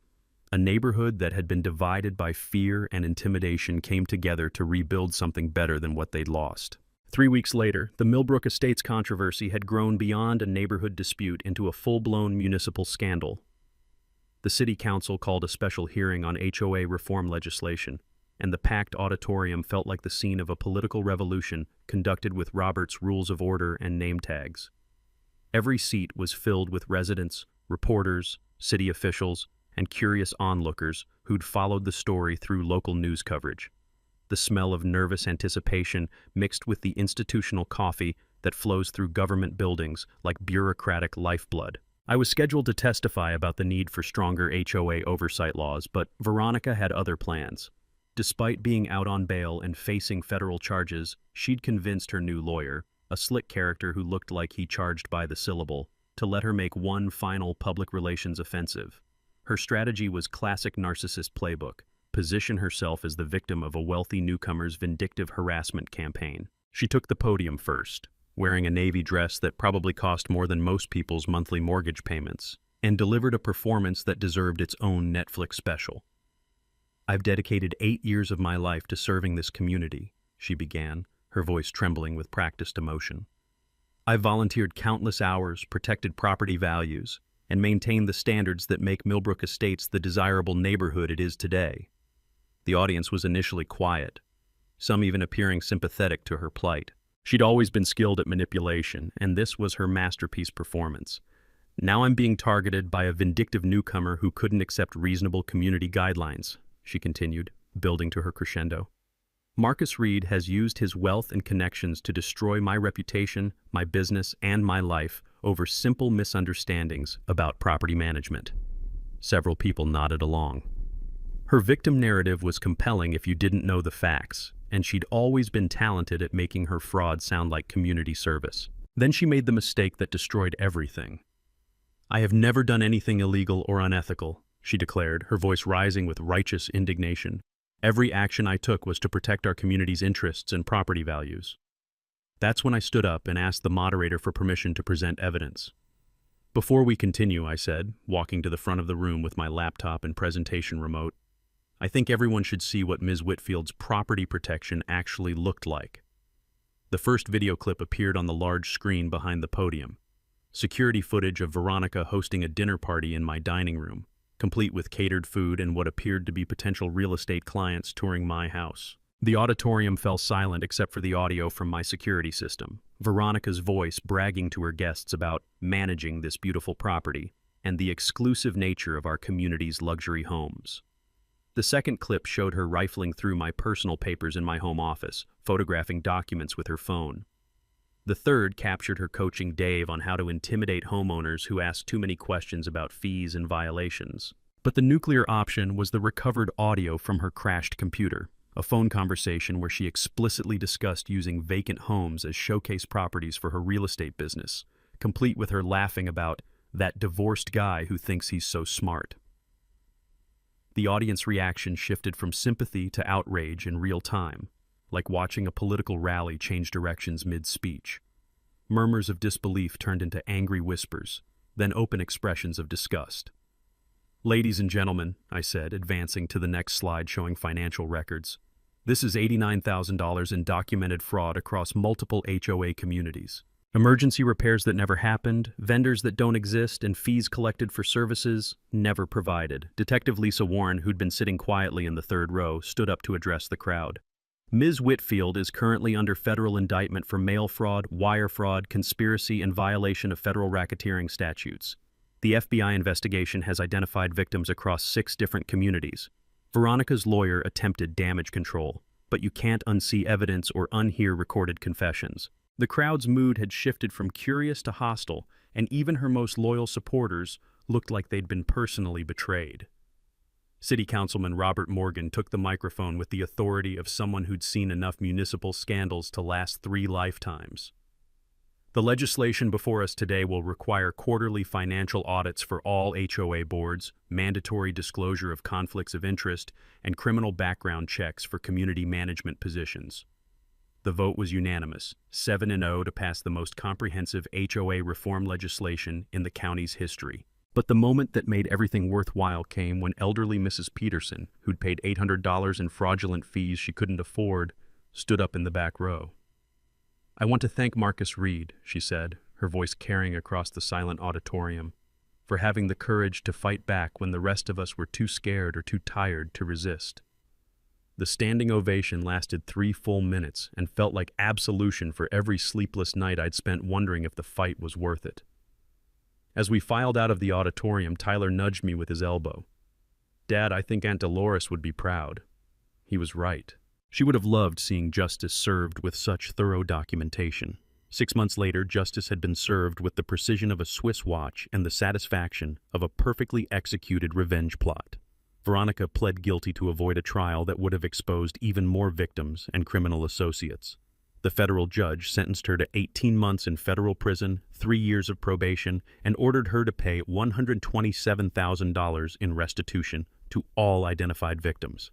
A neighborhood that had been divided by fear and intimidation came together to rebuild something better than what they'd lost. 3 weeks later, the Millbrook Estates controversy had grown beyond a neighborhood dispute into a full-blown municipal scandal. The city council called a special hearing on HOA reform legislation, and the packed auditorium felt like the scene of a political revolution conducted with Robert's Rules of Order and name tags. Every seat was filled with residents, reporters, city officials, and curious onlookers who'd followed the story through local news coverage. The smell of nervous anticipation mixed with the institutional coffee that flows through government buildings like bureaucratic lifeblood. I was scheduled to testify about the need for stronger HOA oversight laws, but Veronica had other plans. Despite being out on bail and facing federal charges, she'd convinced her new lawyer, a slick character who looked like he charged by the syllable, to let her make one final public relations offensive. Her strategy was classic narcissist playbook: position herself as the victim of a wealthy newcomer's vindictive harassment campaign. She took the podium first, wearing a navy dress that probably cost more than most people's monthly mortgage payments, and delivered a performance that deserved its own Netflix special. "I've dedicated 8 years of my life to serving this community," she began, her voice trembling with practiced emotion. "I've volunteered countless hours, protected property values, and maintained the standards that make Millbrook Estates the desirable neighborhood it is today." The audience was initially quiet, some even appearing sympathetic to her plight. She'd always been skilled at manipulation, and this was her masterpiece performance. "Now I'm being targeted by a vindictive newcomer who couldn't accept reasonable community guidelines," she continued, building to her crescendo. Marcus Reed has used his wealth and connections to destroy my reputation, my business, and my life over simple misunderstandings about property management. Several people nodded along. Her victim narrative was compelling if you didn't know the facts, and she'd always been talented at making her fraud sound like community service. Then she made the mistake that destroyed everything. "I have never done anything illegal or unethical," she declared, her voice rising with righteous indignation. "Every action I took was to protect our community's interests and property values." That's when I stood up and asked the moderator for permission to present evidence. "Before we continue," I said, walking to the front of the room with my laptop and presentation remote, "I think everyone should see what Ms. Whitfield's property protection actually looked like." The first video clip appeared on the large screen behind the podium. Security footage of Veronica hosting a dinner party in my dining room, complete with catered food and what appeared to be potential real estate clients touring my house. The auditorium fell silent except for the audio from my security system, Veronica's voice bragging to her guests about managing this beautiful property and the exclusive nature of our community's luxury homes. The second clip showed her rifling through my personal papers in my home office, photographing documents with her phone. The third captured her coaching Dave on how to intimidate homeowners who asked too many questions about fees and violations. But the nuclear option was the recovered audio from her crashed computer, a phone conversation where she explicitly discussed using vacant homes as showcase properties for her real estate business, complete with her laughing about that divorced guy who thinks he's so smart. The audience reaction shifted from sympathy to outrage in real time, like watching a political rally change directions mid-speech. Murmurs of disbelief turned into angry whispers, then open expressions of disgust. "Ladies and gentlemen," I said, advancing to the next slide showing financial records, "this is $89,000 in documented fraud across multiple HOA communities. Emergency repairs that never happened, vendors that don't exist, and fees collected for services never provided." Detective Lisa Warren, who'd been sitting quietly in the third row, stood up to address the crowd. "Ms. Whitfield is currently under federal indictment for mail fraud, wire fraud, conspiracy, and violation of federal racketeering statutes. The FBI investigation has identified victims across 6 different communities. Veronica's lawyer attempted damage control, but you can't unsee evidence or unhear recorded confessions." The crowd's mood had shifted from curious to hostile, and even her most loyal supporters looked like they'd been personally betrayed. City Councilman Robert Morgan took the microphone with the authority of someone who'd seen enough municipal scandals to last 3 lifetimes. "The legislation before us today will require quarterly financial audits for all HOA boards, mandatory disclosure of conflicts of interest, and criminal background checks for community management positions." The vote was unanimous, 7-0 to pass the most comprehensive HOA reform legislation in the county's history. But the moment that made everything worthwhile came when elderly Mrs. Peterson, who'd paid $800 in fraudulent fees she couldn't afford, stood up in the back row. "I want to thank Marcus Reed," she said, her voice carrying across the silent auditorium, "for having the courage to fight back when the rest of us were too scared or too tired to resist." The standing ovation lasted 3 full minutes and felt like absolution for every sleepless night I'd spent wondering if the fight was worth it. As we filed out of the auditorium, Tyler nudged me with his elbow. "Dad, I think Aunt Dolores would be proud." He was right. She would have loved seeing justice served with such thorough documentation. 6 months later, justice had been served with the precision of a Swiss watch and the satisfaction of a perfectly executed revenge plot. Veronica pled guilty to avoid a trial that would have exposed even more victims and criminal associates. The federal judge sentenced her to 18 months in federal prison, 3 years of probation, and ordered her to pay $127,000 in restitution to all identified victims.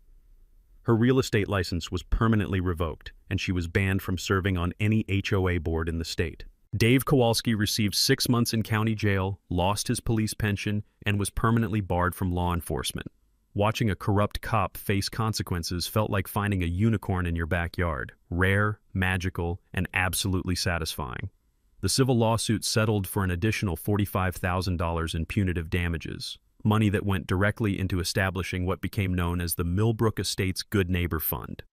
Her real estate license was permanently revoked, and she was banned from serving on any HOA board in the state. Dave Kowalski received 6 months in county jail, lost his police pension, and was permanently barred from law enforcement. Watching a corrupt cop face consequences felt like finding a unicorn in your backyard, rare, magical, and absolutely satisfying. The civil lawsuit settled for an additional $45,000 in punitive damages, money that went directly into establishing what became known as the Millbrook Estates Good Neighbor Fund.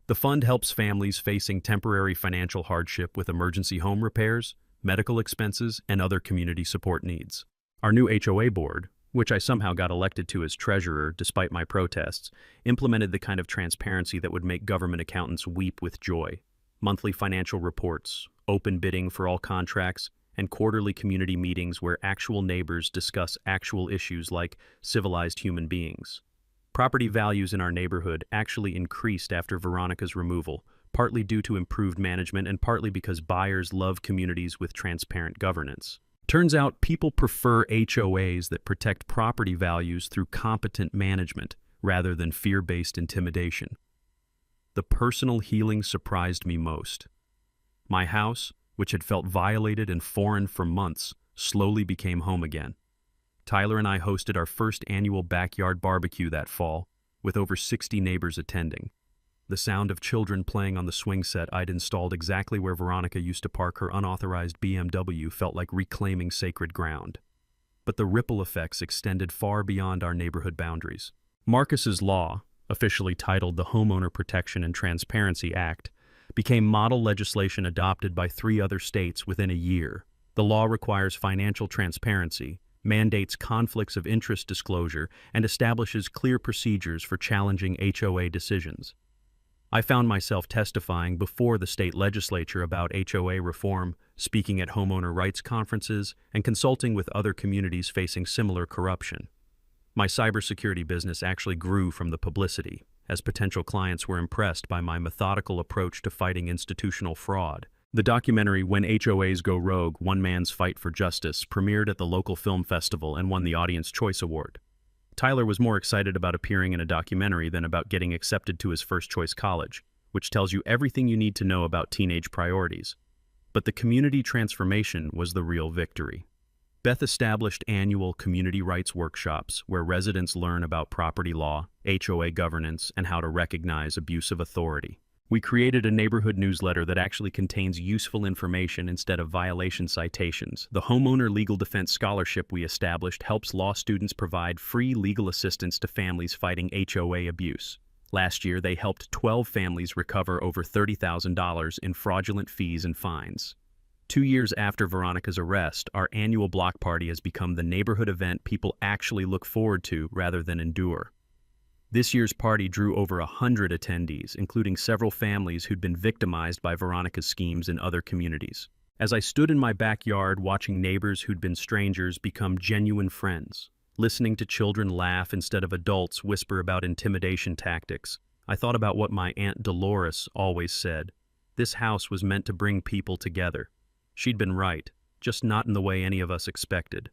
The fund helps families facing temporary financial hardship with emergency home repairs, medical expenses, and other community support needs. Our new HOA board, which I somehow got elected to as treasurer despite my protests, implemented the kind of transparency that would make government accountants weep with joy. Monthly financial reports, open bidding for all contracts, and quarterly community meetings where actual neighbors discuss actual issues like civilized human beings. Property values in our neighborhood actually increased after Veronica's removal, partly due to improved management and partly because buyers love communities with transparent governance. Turns out people prefer HOAs that protect property values through competent management rather than fear-based intimidation. The personal healing surprised me most. My house, which had felt violated and foreign for months, slowly became home again. Tyler and I hosted our first annual backyard barbecue that fall, with over 60 neighbors attending. The sound of children playing on the swing set I'd installed exactly where Veronica used to park her unauthorized BMW felt like reclaiming sacred ground. But the ripple effects extended far beyond our neighborhood boundaries. Marcus's law, officially titled the Homeowner Protection and Transparency Act, became model legislation adopted by 3 other states within a year. The law requires financial transparency, mandates conflicts of interest disclosure, and establishes clear procedures for challenging HOA decisions. I found myself testifying before the state legislature about HOA reform, speaking at homeowner rights conferences, and consulting with other communities facing similar corruption. My cybersecurity business actually grew from the publicity, as potential clients were impressed by my methodical approach to fighting institutional fraud. The documentary When HOAs Go Rogue, One Man's Fight for Justice premiered at the local film festival and won the Audience Choice Award. Tyler was more excited about appearing in a documentary than about getting accepted to his first-choice college, which tells you everything you need to know about teenage priorities. But the community transformation was the real victory. Beth established annual community rights workshops where residents learn about property law, HOA governance, and how to recognize abuse of authority. We created a neighborhood newsletter that actually contains useful information instead of violation citations. The Homeowner Legal Defense Scholarship we established helps law students provide free legal assistance to families fighting HOA abuse. Last year, they helped 12 families recover over $30,000 in fraudulent fees and fines. 2 years after Veronica's arrest, our annual block party has become the neighborhood event people actually look forward to rather than endure. This year's party drew over 100 attendees, including several families who'd been victimized by Veronica's schemes in other communities. As I stood in my backyard watching neighbors who'd been strangers become genuine friends, listening to children laugh instead of adults whisper about intimidation tactics, I thought about what my Aunt Dolores always said. This house was meant to bring people together. She'd been right, just not in the way any of us expected.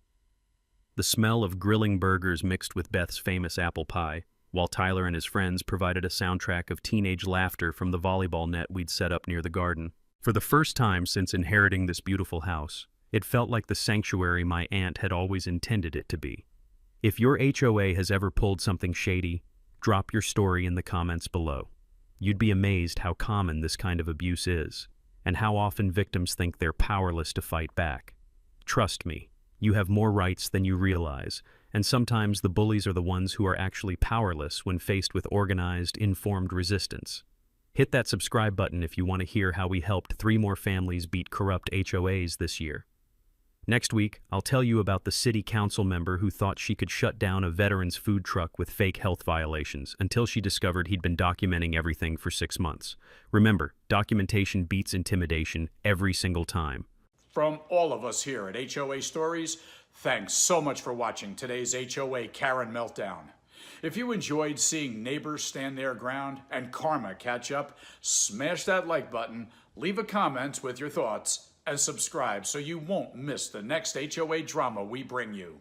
The smell of grilling burgers mixed with Beth's famous apple pie, while Tyler and his friends provided a soundtrack of teenage laughter from the volleyball net we'd set up near the garden. For the first time since inheriting this beautiful house, it felt like the sanctuary my aunt had always intended it to be. If your HOA has ever pulled something shady, drop your story in the comments below. You'd be amazed how common this kind of abuse is, and how often victims think they're powerless to fight back. Trust me, you have more rights than you realize, and sometimes the bullies are the ones who are actually powerless when faced with organized, informed resistance. Hit that subscribe button if you want to hear how we helped 3 more families beat corrupt HOAs this year. Next week, I'll tell you about the city council member who thought she could shut down a veteran's food truck with fake health violations until she discovered he'd been documenting everything for 6 months. Remember, documentation beats intimidation every single time. From all of us here at HOA Stories, thanks so much for watching today's HOA Karen Meltdown. If you enjoyed seeing neighbors stand their ground and karma catch up, smash that like button, leave a comment with your thoughts, and subscribe so you won't miss the next HOA drama we bring you.